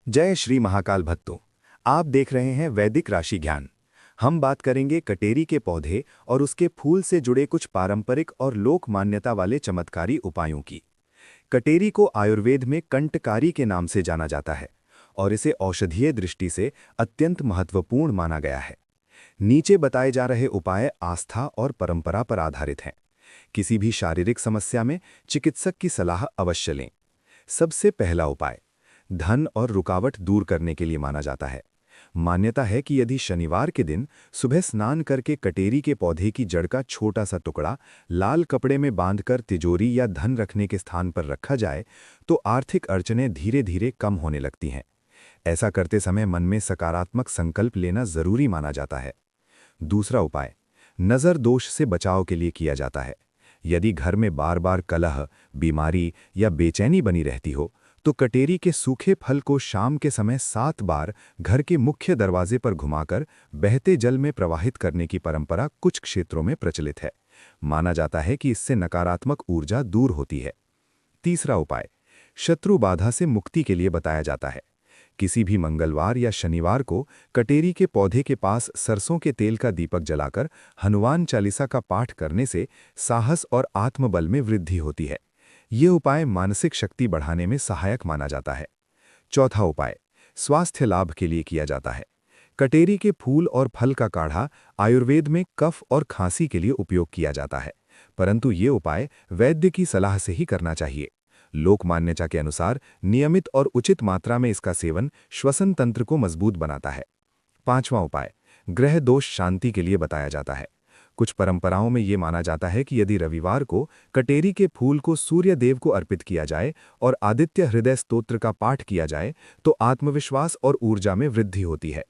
जय श्री महाकाल भक्तों। आप देख रहे हैं वैदिक राशि ज्ञान। हम बात करेंगे कटेरी के पौधे और उसके फूल से जुड़े कुछ पारंपरिक और लोक मान्यता वाले चमत्कारी उपायों की। कटेरी को आयुर्वेद में कंटकारी के नाम से जाना जाता है और इसे औषधीय दृष्टि से अत्यंत महत्वपूर्ण माना गया है। नीचे बताए जा रहे उपाय आस्था और परंपरा पर आधारित हैं। किसी भी शारीरिक समस्या में चिकित्सक की सलाह अवश्य लें। सबसे पहला उपाय धन और रुकावट दूर करने के लिए माना जाता है। मान्यता है कि यदि शनिवार के दिन सुबह स्नान करके कटेरी के पौधे की जड़ का छोटा सा टुकड़ा लाल कपड़े में बांधकर तिजोरी या धन रखने के स्थान पर रखा जाए तो आर्थिक अड़चनें धीरे धीरे कम होने लगती हैं। ऐसा करते समय मन में सकारात्मक संकल्प लेना जरूरी माना जाता है। दूसरा उपाय नज़र दोष से बचाव के लिए किया जाता है। यदि घर में बार बार कलह, बीमारी या बेचैनी बनी रहती हो तो कटेरी के सूखे फल को शाम के समय 7 बार घर के मुख्य दरवाजे पर घुमाकर बहते जल में प्रवाहित करने की परंपरा कुछ क्षेत्रों में प्रचलित है। माना जाता है कि इससे नकारात्मक ऊर्जा दूर होती है। तीसरा उपाय शत्रु बाधा से मुक्ति के लिए बताया जाता है। किसी भी मंगलवार या शनिवार को कटेरी के पौधे के पास सरसों के तेल का दीपक जलाकर हनुमान चालीसा का पाठ करने से साहस और आत्मबल में वृद्धि होती है। ये उपाय मानसिक शक्ति बढ़ाने में सहायक माना जाता है। चौथा उपाय स्वास्थ्य लाभ के लिए किया जाता है। कटेरी के फूल और फल का काढ़ा आयुर्वेद में कफ और खांसी के लिए उपयोग किया जाता है, परंतु ये उपाय वैद्य की सलाह से ही करना चाहिए। लोक मान्यता के अनुसार नियमित और उचित मात्रा में इसका सेवन श्वसन तंत्र को मजबूत बनाता है। पांचवां उपाय ग्रह दोष शांति के लिए बताया जाता है। कुछ परंपराओं में ये माना जाता है कि यदि रविवार को कटेरी के फूल को सूर्य देव को अर्पित किया जाए और आदित्य हृदय स्तोत्र का पाठ किया जाए तो आत्मविश्वास और ऊर्जा में वृद्धि होती है।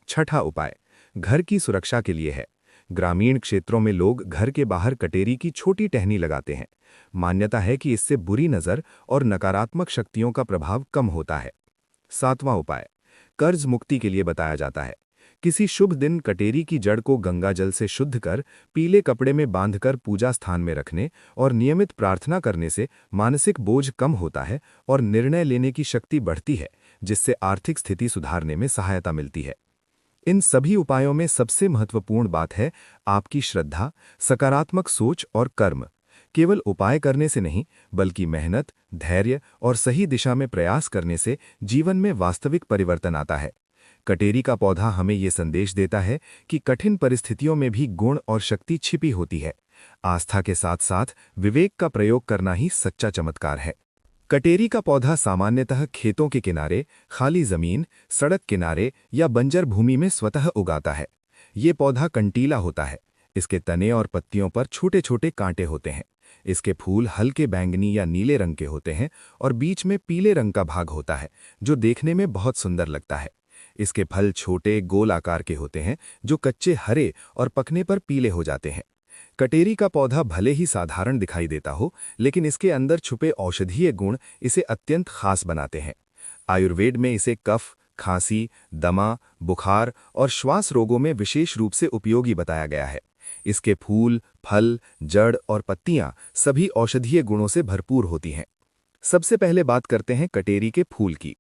छठा उपाय घर की सुरक्षा के लिए है। ग्रामीण क्षेत्रों में लोग घर के बाहर कटेरी की छोटी टहनी लगाते हैं। मान्यता है कि इससे बुरी नज़र और नकारात्मक शक्तियों का प्रभाव कम होता है। सातवां उपाय कर्ज मुक्ति के लिए बताया जाता है। किसी शुभ दिन कटेरी की जड़ को गंगा जल से शुद्ध कर पीले कपड़े में बांधकर पूजा स्थान में रखने और नियमित प्रार्थना करने से मानसिक बोझ कम होता है और निर्णय लेने की शक्ति बढ़ती है, जिससे आर्थिक स्थिति सुधारने में सहायता मिलती है। इन सभी उपायों में सबसे महत्वपूर्ण बात है आपकी श्रद्धा, सकारात्मक सोच और कर्म। केवल उपाय करने से नहीं, बल्कि मेहनत, धैर्य और सही दिशा में प्रयास करने से जीवन में वास्तविक परिवर्तन आता है। कटेरी का पौधा हमें ये संदेश देता है कि कठिन परिस्थितियों में भी गुण और शक्ति छिपी होती है। आस्था के साथ साथ विवेक का प्रयोग करना ही सच्चा चमत्कार है। कटेरी का पौधा सामान्यतः खेतों के किनारे, खाली जमीन, सड़क किनारे या बंजर भूमि में स्वतः उगाता है। ये पौधा कंटीला होता है। इसके तने और पत्तियों पर छोटे छोटे कांटे होते हैं। इसके फूल हल्के बैंगनी या नीले रंग के होते हैं और बीच में पीले रंग का भाग होता है, जो देखने में बहुत सुंदर लगता है। इसके फल छोटे गोल आकार के होते हैं, जो कच्चे हरे और पकने पर पीले हो जाते हैं। कटेरी का पौधा भले ही साधारण दिखाई देता हो, लेकिन इसके अंदर छुपे औषधीय गुण इसे अत्यंत खास बनाते हैं। आयुर्वेद में इसे कफ, खांसी, दमा, बुखार और श्वास रोगों में विशेष रूप से उपयोगी बताया गया है। इसके फूल, फल, जड़ और पत्तियां सभी औषधीय गुणों से भरपूर होती हैं। सबसे पहले बात करते हैं कटेरी के फूल की।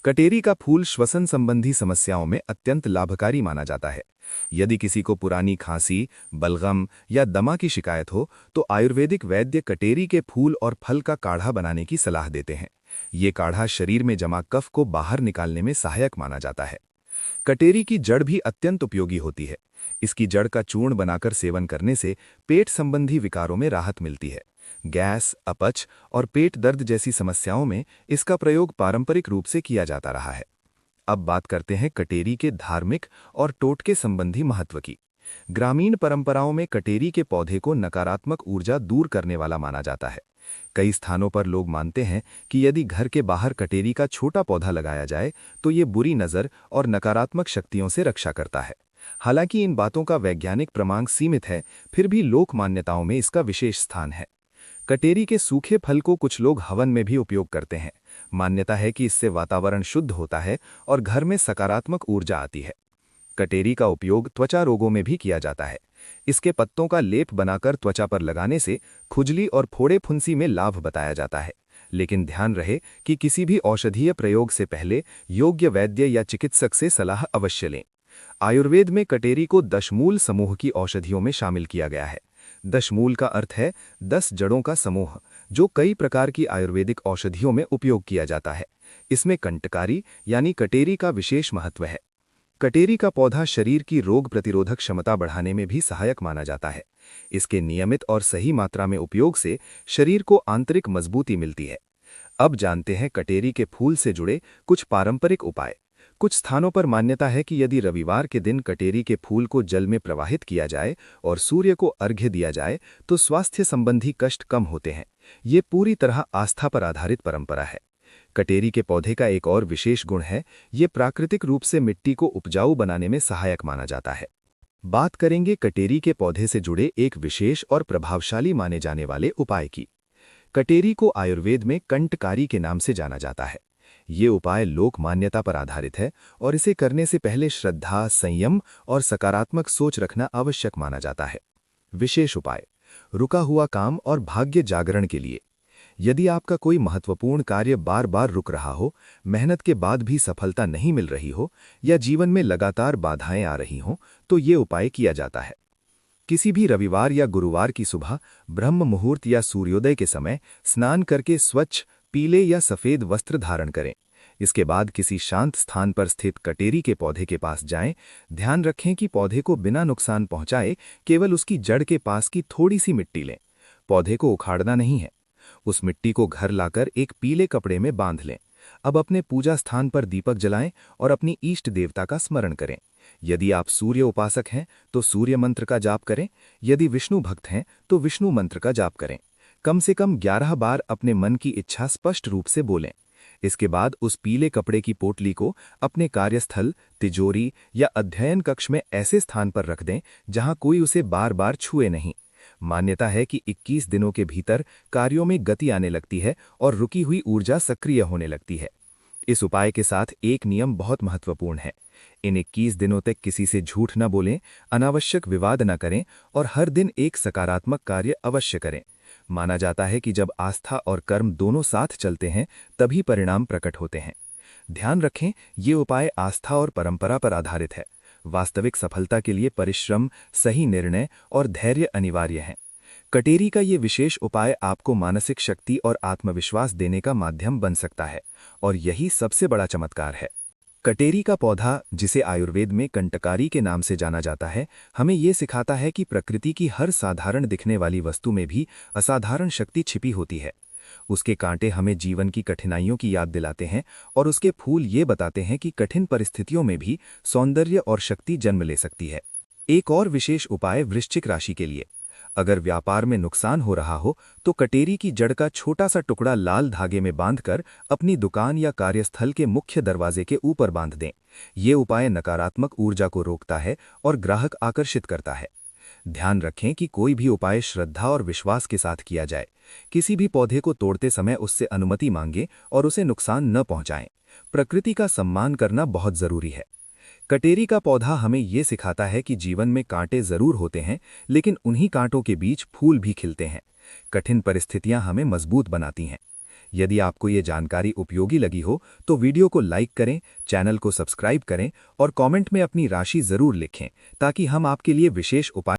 कटेरी का फूल श्वसन संबंधी समस्याओं में अत्यंत लाभकारी माना जाता है। यदि किसी को पुरानी खांसी, बलगम या दमा की शिकायत हो तो आयुर्वेदिक वैद्य कटेरी के फूल और फल का काढ़ा बनाने की सलाह देते हैं। ये काढ़ा शरीर में जमा कफ को बाहर निकालने में सहायक माना जाता है। कटेरी की जड़ भी अत्यंत उपयोगी होती है। इसकी जड़ का चूर्ण बनाकर सेवन करने से पेट संबंधी विकारों में राहत मिलती है। गैस, अपच और पेट दर्द जैसी समस्याओं में इसका प्रयोग पारंपरिक रूप से किया जाता रहा है। अब बात करते हैं कटेरी के धार्मिक और टोटके संबंधी महत्व की। ग्रामीण परंपराओं में कटेरी के पौधे को नकारात्मक ऊर्जा दूर करने वाला माना जाता है। कई स्थानों पर लोग मानते हैं कि यदि घर के बाहर कटेरी का छोटा पौधा लगाया जाए तो ये बुरी नज़र और नकारात्मक शक्तियों से रक्षा करता है। हालांकि इन बातों का वैज्ञानिक प्रमाण सीमित है, फिर भी लोक मान्यताओं में इसका विशेष स्थान है। कटेरी के सूखे फल को कुछ लोग हवन में भी उपयोग करते हैं। मान्यता है कि इससे वातावरण शुद्ध होता है और घर में सकारात्मक ऊर्जा आती है। कटेरी का उपयोग त्वचा रोगों में भी किया जाता है। इसके पत्तों का लेप बनाकर त्वचा पर लगाने से खुजली और फोड़े फुंसी में लाभ बताया जाता है। लेकिन ध्यान रहे कि किसी भी औषधीय प्रयोग से पहले योग्य वैद्य या चिकित्सक से सलाह अवश्य लें। आयुर्वेद में कटेरी को दशमूल समूह की औषधियों में शामिल किया गया है। दशमूल का अर्थ है 10 जड़ों का समूह, जो कई प्रकार की आयुर्वेदिक औषधियों में उपयोग किया जाता है। इसमें कंटकारी यानी कटेरी का विशेष महत्व है। कटेरी का पौधा शरीर की रोग प्रतिरोधक क्षमता बढ़ाने में भी सहायक माना जाता है। इसके नियमित और सही मात्रा में उपयोग से शरीर को आंतरिक मजबूती मिलती है। अब जानते हैं कटेरी के फूल से जुड़े कुछ पारंपरिक उपाय। कुछ स्थानों पर मान्यता है कि यदि रविवार के दिन कटेरी के फूल को जल में प्रवाहित किया जाए और सूर्य को अर्घ्य दिया जाए तो स्वास्थ्य संबंधी कष्ट कम होते हैं। ये पूरी तरह आस्था पर आधारित परंपरा है। कटेरी के पौधे का एक और विशेष गुण है, ये प्राकृतिक रूप से मिट्टी को उपजाऊ बनाने में सहायक माना जाता है। बात करेंगे कटेरी के पौधे से जुड़े एक विशेष और प्रभावशाली माने जाने वाले उपाय की। कटेरी को आयुर्वेद में कंटकारी के नाम से जाना जाता है। ये उपाय लोक मान्यता पर आधारित है और इसे करने से पहले श्रद्धा, संयम और सकारात्मक सोच रखना आवश्यक माना जाता है। विशेष उपाय: रुका हुआ काम और भाग्य जागरण के लिए। यदि आपका कोई महत्वपूर्ण कार्य बार बार रुक रहा हो, मेहनत के बाद भी सफलता नहीं मिल रही हो या जीवन में लगातार बाधाएं आ रही हों, तो ये उपाय किया जाता है। किसी भी रविवार या गुरुवार की सुबह ब्रह्म मुहूर्त या सूर्योदय के समय स्नान करके स्वच्छ पीले या सफेद वस्त्र धारण करें। इसके बाद किसी शांत स्थान पर स्थित कटेरी के पौधे के पास जाएं। ध्यान रखें कि पौधे को बिना नुकसान पहुंचाए केवल उसकी जड़ के पास की थोड़ी सी मिट्टी लें। पौधे को उखाड़ना नहीं है। उस मिट्टी को घर लाकर एक पीले कपड़े में बांध लें। अब अपने पूजा स्थान पर दीपक जलाएं और अपनी इष्ट देवता का स्मरण करें। यदि आप सूर्य उपासक हैं तो सूर्य मंत्र का जाप करें। यदि विष्णु भक्त हैं तो विष्णु मंत्र का जाप करें। कम से कम 11 बार अपने मन की इच्छा स्पष्ट रूप से बोलें। इसके बाद उस पीले कपड़े की पोटली को अपने कार्यस्थल, तिजोरी या अध्ययन कक्ष में ऐसे स्थान पर रख दें जहां कोई उसे बार बार छुए नहीं। मान्यता है कि 21 दिनों के भीतर कार्यों में गति आने लगती है और रुकी हुई ऊर्जा सक्रिय होने लगती है। इस उपाय के साथ एक नियम बहुत महत्वपूर्ण है। इन 21 दिनों तक किसी से झूठ न बोलें, अनावश्यक विवाद न करें और हर दिन एक सकारात्मक कार्य अवश्य करें। माना जाता है कि जब आस्था और कर्म दोनों साथ चलते हैं तभी परिणाम प्रकट होते हैं। ध्यान रखें, ये उपाय आस्था और परंपरा पर आधारित है। वास्तविक सफलता के लिए परिश्रम, सही निर्णय और धैर्य अनिवार्य हैं। कटेरी का ये विशेष उपाय आपको मानसिक शक्ति और आत्मविश्वास देने का माध्यम बन सकता है और यही सबसे बड़ा चमत्कार है। कटेरी का पौधा, जिसे आयुर्वेद में कंटकारी के नाम से जाना जाता है, हमें ये सिखाता है कि प्रकृति की हर साधारण दिखने वाली वस्तु में भी असाधारण शक्ति छिपी होती है। उसके कांटे हमें जीवन की कठिनाइयों की याद दिलाते हैं और उसके फूल ये बताते हैं कि कठिन परिस्थितियों में भी सौंदर्य और शक्ति जन्म ले सकती है। एक और विशेष उपाय वृश्चिक राशि के लिए। अगर व्यापार में नुकसान हो रहा हो तो कटेरी की जड़ का छोटा सा टुकड़ा लाल धागे में बांधकर अपनी दुकान या कार्यस्थल के मुख्य दरवाजे के ऊपर बांध दें। ये उपाय नकारात्मक ऊर्जा को रोकता है और ग्राहक आकर्षित करता है। ध्यान रखें कि कोई भी उपाय श्रद्धा और विश्वास के साथ किया जाए। किसी भी पौधे को तोड़ते समय उससे अनुमति मांगें और उसे नुकसान न पहुंचाएं। प्रकृति का सम्मान करना बहुत जरूरी है। कटेरी का पौधा हमें ये सिखाता है कि जीवन में कांटे जरूर होते हैं, लेकिन उन्हीं कांटों के बीच फूल भी खिलते हैं। कठिन परिस्थितियां हमें मजबूत बनाती हैं। यदि आपको ये जानकारी उपयोगी लगी हो तो वीडियो को लाइक करें, चैनल को सब्सक्राइब करें और कमेंट में अपनी राशि जरूर लिखें ताकि हम आपके लिए विशेष उपाय